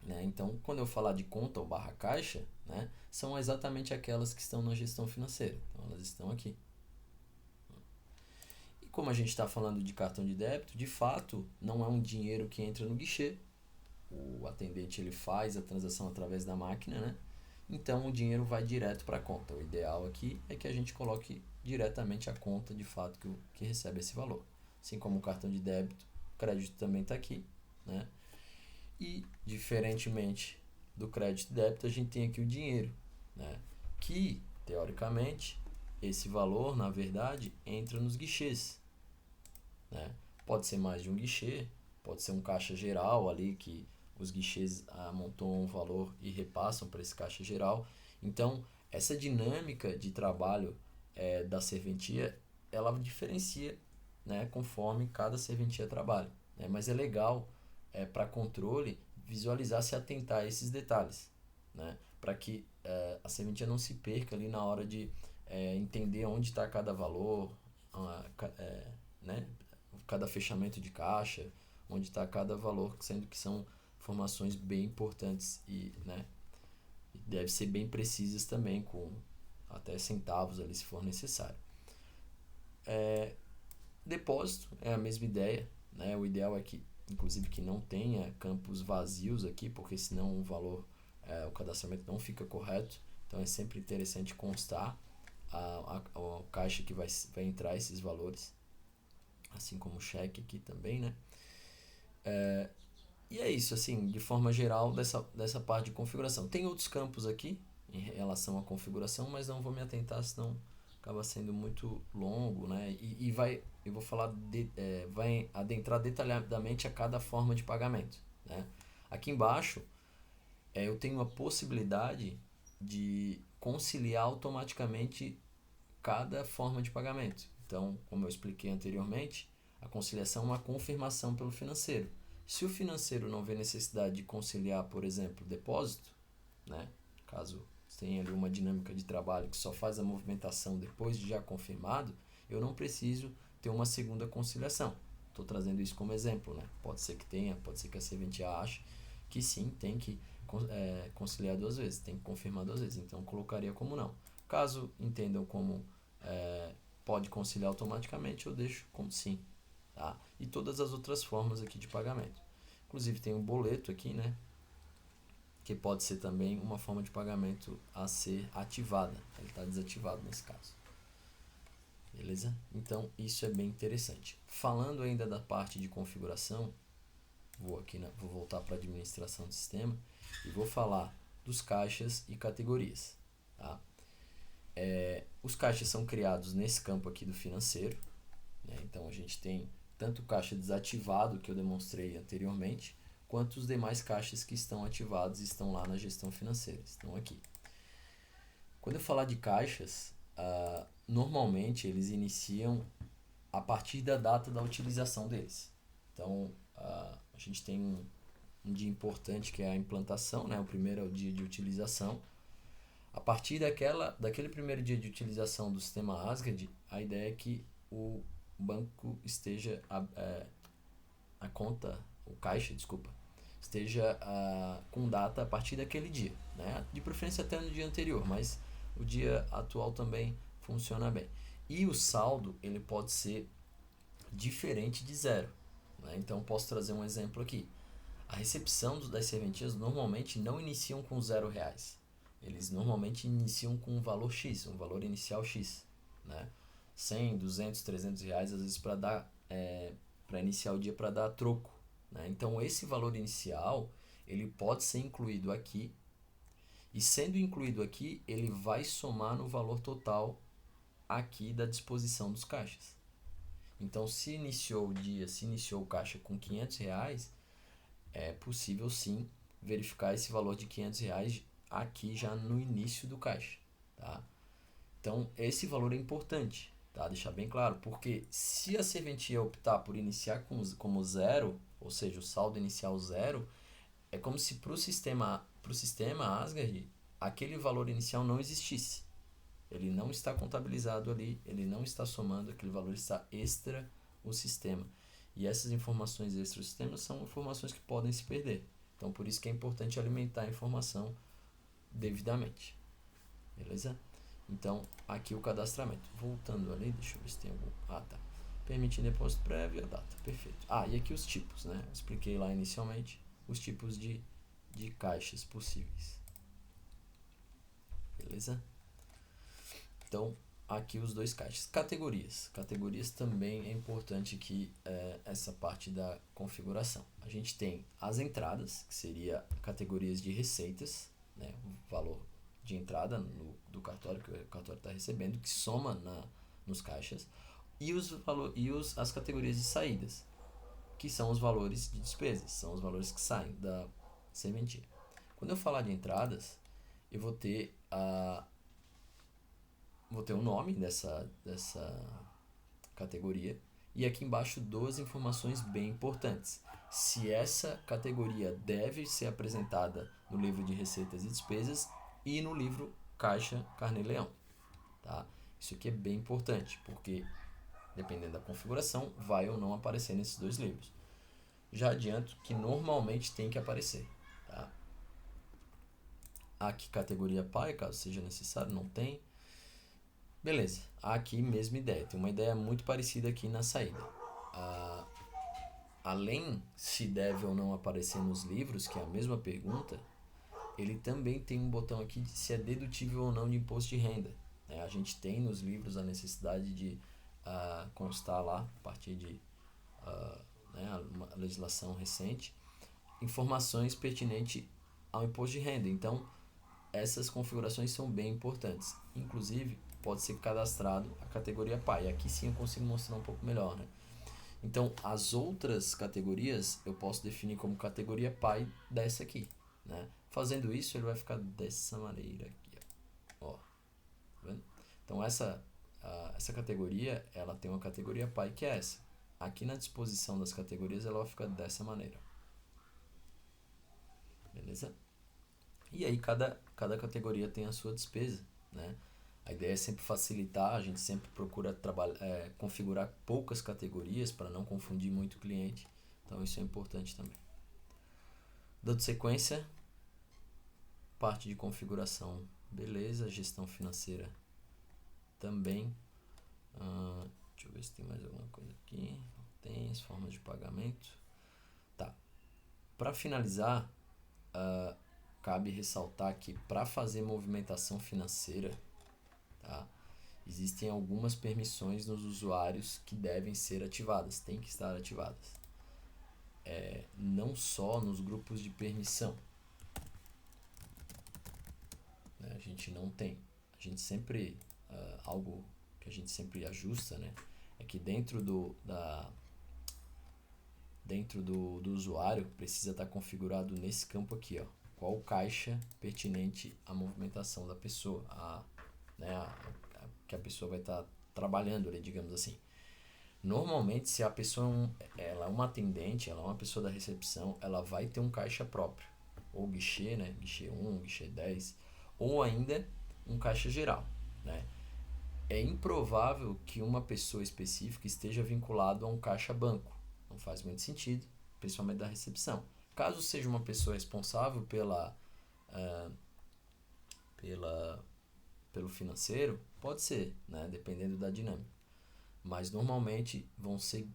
Né? Então, quando eu falar de conta ou barra caixa, né, são exatamente aquelas que estão na gestão financeira. Então, elas estão aqui. E como a gente está falando de cartão de débito, de fato, não é um dinheiro que entra no guichê. O atendente ele faz a transação através da máquina, né? Então, o dinheiro vai direto para a conta. O ideal aqui é que a gente coloque diretamente a conta, de fato, que recebe esse valor. Assim como o cartão de débito, o crédito também está aqui, né? E, diferentemente do crédito e débito, a gente tem aqui o dinheiro, né? Que, teoricamente, esse valor, na verdade, entra nos guichês. Né? Pode ser mais de um guichê, pode ser um caixa geral ali, que os guichês amontoam um valor e repassam para esse caixa geral. Então, essa dinâmica de trabalho da serventia, ela diferencia, né, conforme cada serventia trabalha. Né? Mas é legal para controle visualizar, se atentar a esses detalhes, né? Para que a serventia não se perca ali na hora de entender onde está cada valor, né? Cada fechamento de caixa, onde está cada valor, sendo que são informações bem importantes e, né, deve ser bem precisas também, com até centavos ali se for necessário. Depósito é a mesma ideia, né? O ideal é que, inclusive, que não tenha campos vazios aqui, porque senão o valor, o cadastramento não fica correto. Então é sempre interessante constar a caixa que vai entrar esses valores, assim como o cheque aqui também, né? E é isso, assim, de forma geral, dessa parte de configuração. Tem outros campos aqui em relação à configuração, mas não vou me atentar, senão acaba sendo muito longo, né? E vai eu vou falar vai adentrar detalhadamente a cada forma de pagamento, né? Aqui embaixo eu tenho a possibilidade de conciliar automaticamente cada forma de pagamento. Então, como eu expliquei anteriormente, a conciliação é uma confirmação pelo financeiro. Se o financeiro não vê necessidade de conciliar, por exemplo, depósito, né? Caso tenha ali uma dinâmica de trabalho que só faz a movimentação depois de já confirmado, eu não preciso ter uma segunda conciliação. Estou trazendo isso como exemplo, né? Pode ser que tenha, pode ser que a serventia ache que sim, tem que conciliar duas vezes, tem que confirmar duas vezes. Então, colocaria como não. Caso entendam como pode conciliar automaticamente, eu deixo como sim. Tá? E todas as outras formas aqui de pagamento. Inclusive, tem um boleto aqui, né? Que pode ser também uma forma de pagamento a ser ativada. Ele está desativado nesse caso. Beleza? Então, isso é bem interessante. Falando ainda da parte de configuração, vou voltar para a administração do sistema e vou falar dos caixas e categorias. Tá? Os caixas são criados nesse campo aqui do financeiro, né? Então, a gente tem tanto o caixa desativado, que eu demonstrei anteriormente, quanto os demais caixas que estão ativados e estão lá na gestão financeira, estão aqui. Quando eu falar de caixas, normalmente eles iniciam a partir da data da utilização deles. Então, a gente tem um dia importante que é a implantação, né? O primeiro é o dia de utilização. A partir daquele primeiro dia de utilização do sistema Asgard, a ideia é que o banco esteja o caixa, desculpa, esteja com data a partir daquele dia, né? De preferência até no dia anterior, mas o dia atual também funciona bem. E o saldo, ele pode ser diferente de zero, né? Então, posso trazer um exemplo aqui. A recepção das serventias normalmente não iniciam com R$0. Eles normalmente iniciam com um valor X, um valor inicial X, né? 100, 200, R$300, às vezes para iniciar o dia para dar troco, né? Então, esse valor inicial, ele pode ser incluído aqui, e sendo incluído aqui, ele vai somar no valor total aqui da disposição dos caixas. Então, se iniciou o caixa com R$500, é possível sim verificar esse valor de R$500 aqui já no início do caixa, tá? Então, esse valor é importante, tá? Deixar bem claro, porque se a serventia optar por iniciar como zero, ou seja, o saldo inicial zero, é como se para o sistema Asgard aquele valor inicial não existisse. Ele não está contabilizado ali, ele não está somando, aquele valor está extra o sistema. E essas informações extra o sistema são informações que podem se perder. Então, por isso que é importante alimentar a informação devidamente. Beleza? Então, aqui o cadastramento. Voltando ali, deixa eu ver se tem algum... tá. Permitindo depósito prévio, a data. Perfeito. E aqui os tipos, né? Eu expliquei lá inicialmente os tipos de caixas possíveis. Beleza? Então, aqui os dois caixas. Categorias. Categorias também é importante aqui essa parte da configuração. A gente tem as entradas, que seria categorias de receitas, né? O valor de entrada do cartório, que o cartório está recebendo, que soma nos caixas, e as categorias de saídas, que são os valores de despesas, são os valores que saem da serventia. Quando eu falar de entradas, eu vou ter o nome dessa categoria, e aqui embaixo duas informações bem importantes. Se essa categoria deve ser apresentada no livro de receitas e despesas e no livro Caixa Carnê Leão, tá? Isso aqui é bem importante, porque dependendo da configuração, vai ou não aparecer nesses dois livros. Já adianto que normalmente tem que aparecer, tá? Aqui categoria pai, caso seja necessário, não tem. Beleza, aqui mesma ideia, tem uma ideia muito parecida aqui na saída. Além se deve ou não aparecer nos livros, que é a mesma pergunta, ele também tem um botão aqui de se é dedutível ou não de imposto de renda, né? A gente tem nos livros a necessidade de constar lá, a partir de uma legislação recente, informações pertinentes ao imposto de renda. Então, essas configurações são bem importantes. Inclusive, pode ser cadastrado a categoria pai. Aqui sim eu consigo mostrar um pouco melhor, né? Então, as outras categorias eu posso definir como categoria pai dessa aqui, né? Fazendo isso, ele vai ficar dessa maneira aqui, ó. Tá vendo? Então, essa categoria, ela tem uma categoria pai que é essa. Aqui na disposição das categorias, ela vai ficar dessa maneira. Beleza? E aí, cada categoria tem a sua despesa, né? A ideia é sempre facilitar, a gente sempre procura configurar poucas categorias para não confundir muito o cliente. Então, isso é importante também. Dando sequência, parte de configuração, beleza. Gestão financeira também. Deixa eu ver se tem mais alguma coisa aqui. Tem as formas de pagamento. Tá. Para finalizar, cabe ressaltar que para fazer movimentação financeira, tá, existem algumas permissões nos usuários que devem ser ativadas, tem que estar ativadas. Não só nos grupos de permissão, né, a gente não tem. A gente sempre, algo que a gente sempre ajusta, né, é que dentro do usuário precisa estar configurado nesse campo aqui, ó, qual caixa pertinente à movimentação da pessoa, que a pessoa vai estar trabalhando ali, digamos assim. Normalmente, se a pessoa ela é uma atendente, ela é uma pessoa da recepção, ela vai ter um caixa próprio, ou guichê, né, guichê 1, guichê 10, ou ainda um caixa geral, né. É improvável que uma pessoa específica esteja vinculado a um caixa banco. Não faz muito sentido, principalmente da recepção. Caso seja uma pessoa responsável pelo financeiro, pode ser, né, dependendo da dinâmica. Mas normalmente vão ser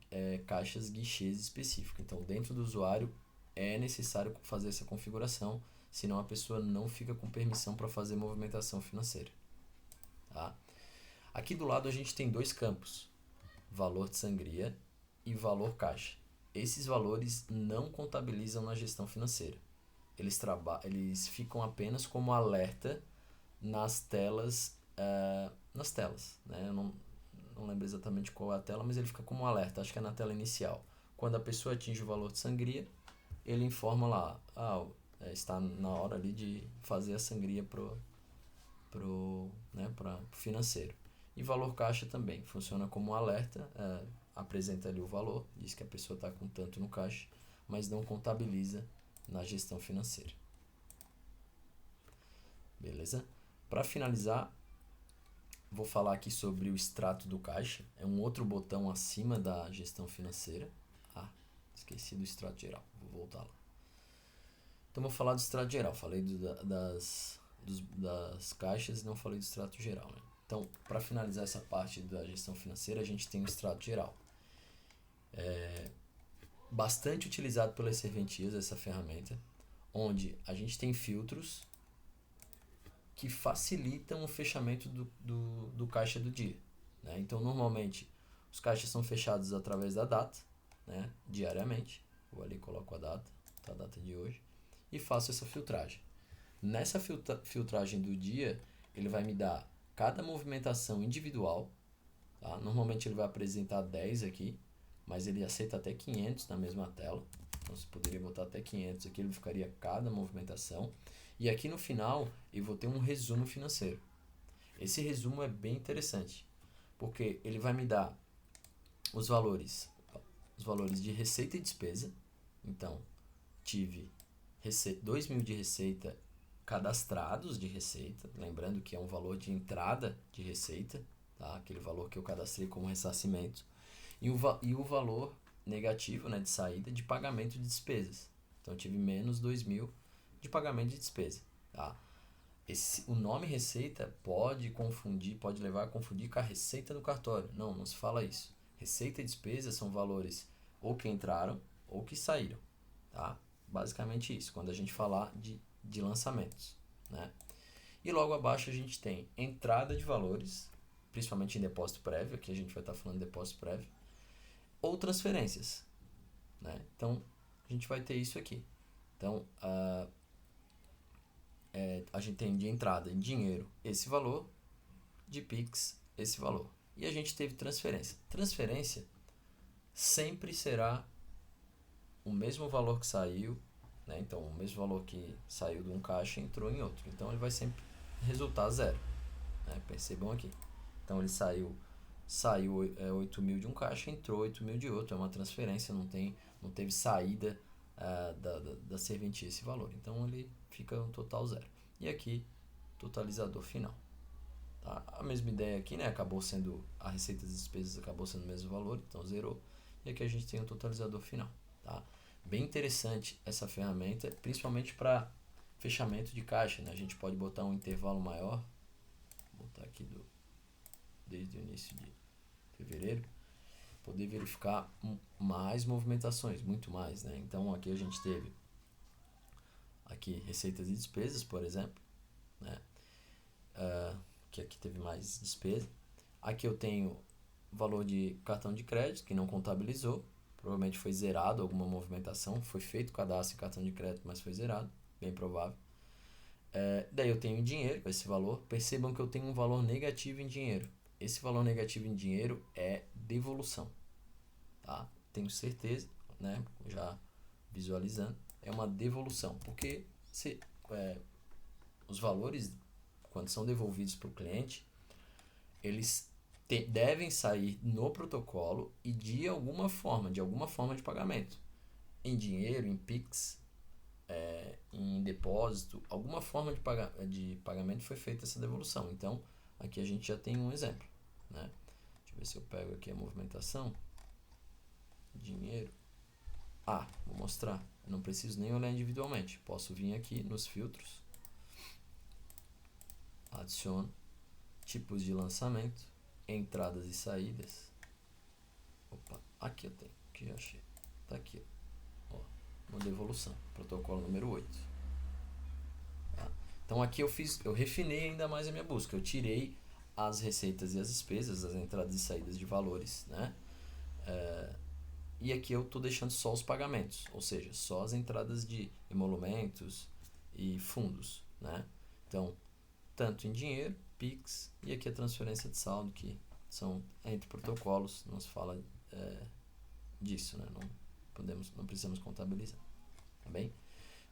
caixas guichês específicos. Então, dentro do usuário é necessário fazer essa configuração, senão a pessoa não fica com permissão para fazer movimentação financeira. Tá? Aqui do lado a gente tem dois campos, valor de sangria e valor caixa. Esses valores não contabilizam na gestão financeira. Eles ficam apenas como alerta nas telas, né? Eu não lembro exatamente qual é a tela, mas ele fica como um alerta, acho que é na tela inicial. Quando a pessoa atinge o valor de sangria, ele informa lá, está na hora ali de fazer a sangria pro financeiro. E valor caixa também, funciona como um alerta, apresenta ali o valor, diz que a pessoa está com tanto no caixa, mas não contabiliza na gestão financeira. Beleza? Para finalizar, vou falar aqui sobre o extrato do caixa. É um outro botão acima da gestão financeira. Esqueci do extrato geral. Vou voltar lá. Então, vou falar do extrato geral. Falei das caixas e não falei do extrato geral, né? Então, para finalizar essa parte da gestão financeira, a gente tem o extrato geral. Bastante utilizado pelas serventias, essa ferramenta, onde a gente tem filtros que facilitam o fechamento do caixa do dia, né? Então, normalmente, os caixas são fechados através da data, né? Diariamente. Vou ali, coloco a data de hoje, e faço essa filtragem. Nessa filtragem do dia, ele vai me dar cada movimentação individual, tá? Normalmente ele vai apresentar 10 aqui, mas ele aceita até 500 na mesma tela. Então você poderia botar até 500 aqui, ele ficaria cada movimentação. E aqui no final eu vou ter um resumo financeiro. Esse resumo é bem interessante, porque ele vai me dar os valores de receita e despesa. Então, tive 2.000 de receita cadastrados de receita, lembrando que é um valor de entrada de receita, tá? Aquele valor que eu cadastrei como ressarcimento, e o valor negativo, né, de saída de pagamento de despesas. Então, eu tive menos 2.000 de pagamento de despesa. Tá? O nome receita pode levar a confundir com a receita do cartório. Não se fala isso. Receita e despesa são valores ou que entraram ou que saíram. Tá? Basicamente isso, quando a gente falar de lançamentos, né? E logo abaixo a gente tem entrada de valores, principalmente em depósito prévio, aqui a gente vai estar falando de depósito prévio, ou transferências, né? Então, a gente vai ter isso aqui. Então, a gente tem de entrada em dinheiro esse valor, de Pix esse valor. E a gente teve transferência. Transferência sempre será o mesmo valor que saiu, né? Então o mesmo valor que saiu de um caixa entrou em outro. Então ele vai sempre resultar zero, né? Percebam aqui. Então ele saiu 8 mil de um caixa, entrou 8 mil de outro. É uma transferência, não teve saída da serventia esse valor. Então ele fica um total zero. E aqui, totalizador final. Tá? A mesma ideia aqui, né? Acabou sendo a receita das despesas acabou sendo o mesmo valor, então zerou. E aqui a gente tem o totalizador final. Tá? Bem interessante essa ferramenta, principalmente para fechamento de caixa. Né? A gente pode botar um intervalo maior. Vou botar aqui desde o início de fevereiro. Poder verificar mais movimentações, muito mais. Né? Então aqui a gente teve aqui receitas e despesas, por exemplo. Né? Que aqui teve mais despesa. Aqui eu tenho valor de cartão de crédito que não contabilizou, provavelmente foi zerado alguma movimentação, foi feito cadastro em cartão de crédito, mas foi zerado, bem provável. Daí eu tenho dinheiro, esse valor. Percebam que eu tenho um valor negativo em dinheiro. Esse valor negativo em dinheiro é devolução, tá? Tenho certeza, né? Já visualizando, é uma devolução, porque os valores, quando são devolvidos para o cliente, eles devem sair no protocolo e de alguma forma de pagamento. Em dinheiro, em Pix, em depósito, alguma forma de pagamento foi feita essa devolução. Então, aqui a gente já tem um exemplo. Né? Deixa eu ver se eu pego aqui a movimentação. Dinheiro. Vou mostrar. Eu não preciso nem olhar individualmente. Posso vir aqui nos filtros. Adiciono tipos de lançamento, entradas e saídas. Aqui eu tenho, que já achei. Tá aqui, ó, uma devolução, protocolo número 8. Tá? Então aqui eu refinei ainda mais a minha busca. Eu tirei as receitas e as despesas, as entradas e saídas de valores, né? E aqui eu estou deixando só os pagamentos, ou seja, só as entradas de emolumentos e fundos, né? Então, tanto em dinheiro, Pix, e aqui a transferência de saldo, que são entre protocolos, não se fala disso, né? Não precisamos contabilizar, tá bem?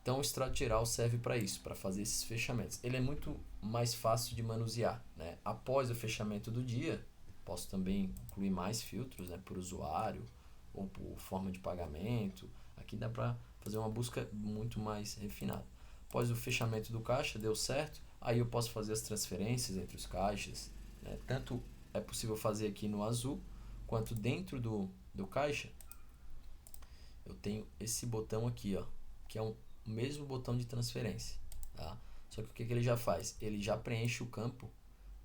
Então o extrato geral serve para isso, para fazer esses fechamentos. Ele é muito mais fácil de manusear, né? Após o fechamento do dia, posso também incluir mais filtros, né? Por usuário ou por forma de pagamento. Aqui dá para fazer uma busca muito mais refinada. Após o fechamento do caixa, deu certo, aí eu posso fazer as transferências entre os caixas. Né? Tanto é possível fazer aqui no azul, quanto dentro do caixa, eu tenho esse botão aqui, ó, que é o mesmo botão de transferência. Tá? Só que o que ele já faz? Ele já preenche o campo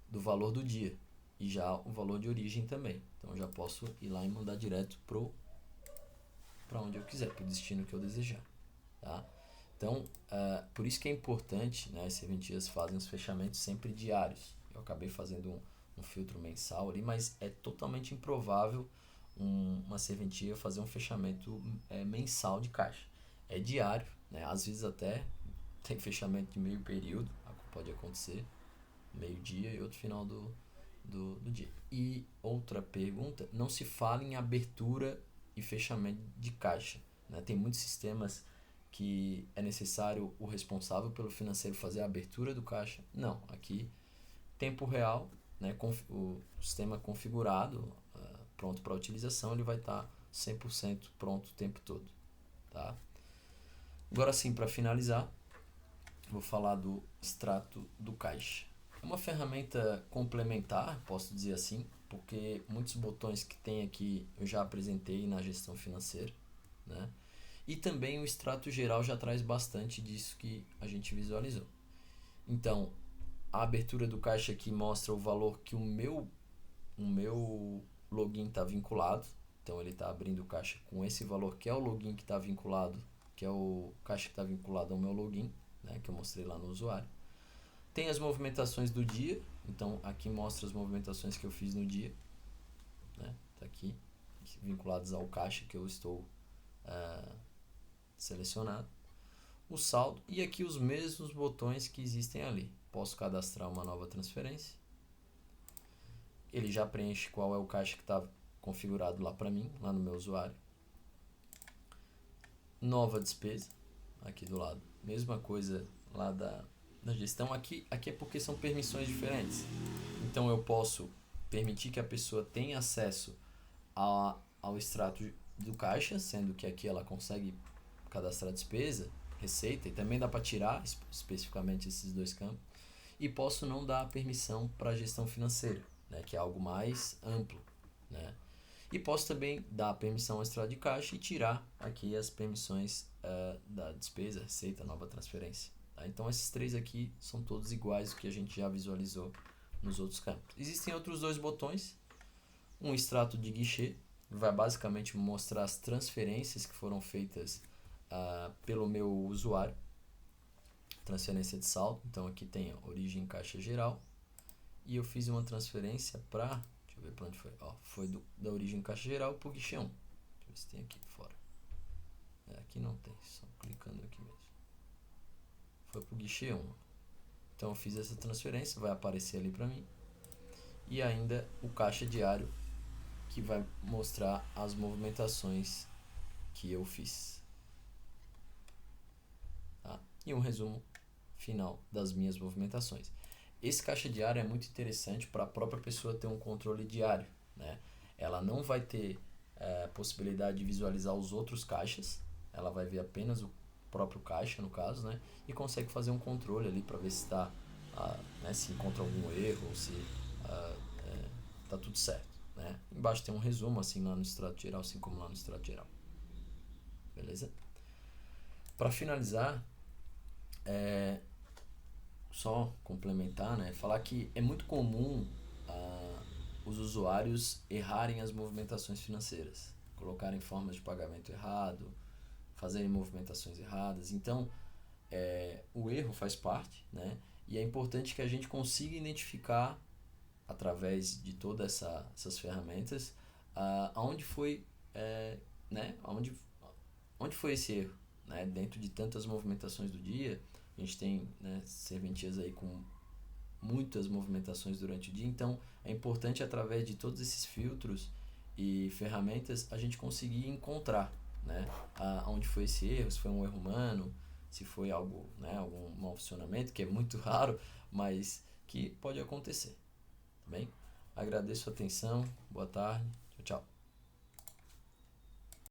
do valor do dia e já o valor de origem também. Então eu já posso ir lá e mandar direto para onde eu quiser, para o destino que eu desejar. Tá? Então, por isso que é importante, né, as serventias fazem os fechamentos sempre diários. Eu acabei fazendo um filtro mensal ali, mas é totalmente improvável uma serventia fazer um fechamento mensal de caixa. É diário, né? Às vezes até tem fechamento de meio período, pode acontecer, meio-dia e outro final do dia. E outra pergunta, não se fala em abertura e fechamento de caixa. Né? Tem muitos sistemas que é necessário o responsável pelo financeiro fazer a abertura do caixa. Não, aqui tempo real, né, o sistema configurado, pronto para utilização, ele vai estar 100% pronto o tempo todo. Tá? Agora sim, para finalizar, vou falar do extrato do caixa. É uma ferramenta complementar, posso dizer assim, porque muitos botões que tem aqui eu já apresentei na gestão financeira, né? E também o extrato geral já traz bastante disso que a gente visualizou. Então, a abertura do caixa aqui mostra o valor que o meu login está vinculado. Então, ele está abrindo o caixa com esse valor que é o login que está vinculado, que é o caixa que está vinculado ao meu login, né, que eu mostrei lá no usuário. Tem as movimentações do dia. Então, aqui mostra as movimentações que eu fiz no dia. Né, tá aqui, vinculadas ao caixa que eu estou selecionado, o saldo e aqui os mesmos botões que existem ali. Posso cadastrar uma nova transferência, ele já preenche qual é o caixa que está configurado lá para mim, lá no meu usuário. Nova despesa, aqui do lado. Mesma coisa lá da gestão. Aqui é porque são permissões diferentes. Então eu posso permitir que a pessoa tenha acesso ao extrato do caixa, sendo que aqui ela consegue cadastrar despesa, receita, e também dá para tirar especificamente esses dois campos. E posso não dar permissão para a gestão financeira, né, que é algo mais amplo, né? E posso também dar permissão ao extrato de caixa e tirar aqui as permissões da despesa, receita, nova transferência. Tá? Então esses três aqui são todos iguais ao que a gente já visualizou nos outros campos. Existem outros dois botões. Um extrato de guichê, vai basicamente mostrar as transferências que foram feitas pelo meu usuário. Transferência de saldo, então aqui tem a origem caixa geral. E eu fiz uma transferência para... Deixa eu ver para onde foi. Foi da origem caixa geral para o guichê 1. Deixa eu ver se tem aqui fora. Aqui não tem, só clicando aqui mesmo. Foi para o guichê 1. Então eu fiz essa transferência, vai aparecer ali para mim. E ainda o caixa diário, que vai mostrar as movimentações que eu fiz. Tá? E um resumo final das minhas movimentações. Esse caixa diário é muito interessante para a própria pessoa ter um controle diário, né? Ela não vai ter possibilidade de visualizar os outros caixas, ela vai ver apenas o próprio caixa, no caso, né? E consegue fazer um controle ali para ver se está, né, se encontra algum erro ou se está tudo certo, né? Embaixo tem um resumo, assim lá no extrato geral, assim como lá no extrato geral. Beleza? Para finalizar, só complementar, né? Falar que é muito comum os usuários errarem as movimentações financeiras, colocarem formas de pagamento errado, fazerem movimentações erradas. Então, o erro faz parte, né? E é importante que a gente consiga identificar, através de todas essas ferramentas, aonde foi, né? Onde foi esse erro, né? Dentro de tantas movimentações do dia, a gente tem, né, serventias aí com muitas movimentações durante o dia, então é importante, através de todos esses filtros e ferramentas, a gente conseguir encontrar, né, onde foi esse erro, se foi um erro humano, se foi algo, né, algum mau funcionamento, que é muito raro, mas que pode acontecer, tá bem? Agradeço a atenção, boa tarde, tchau, tchau.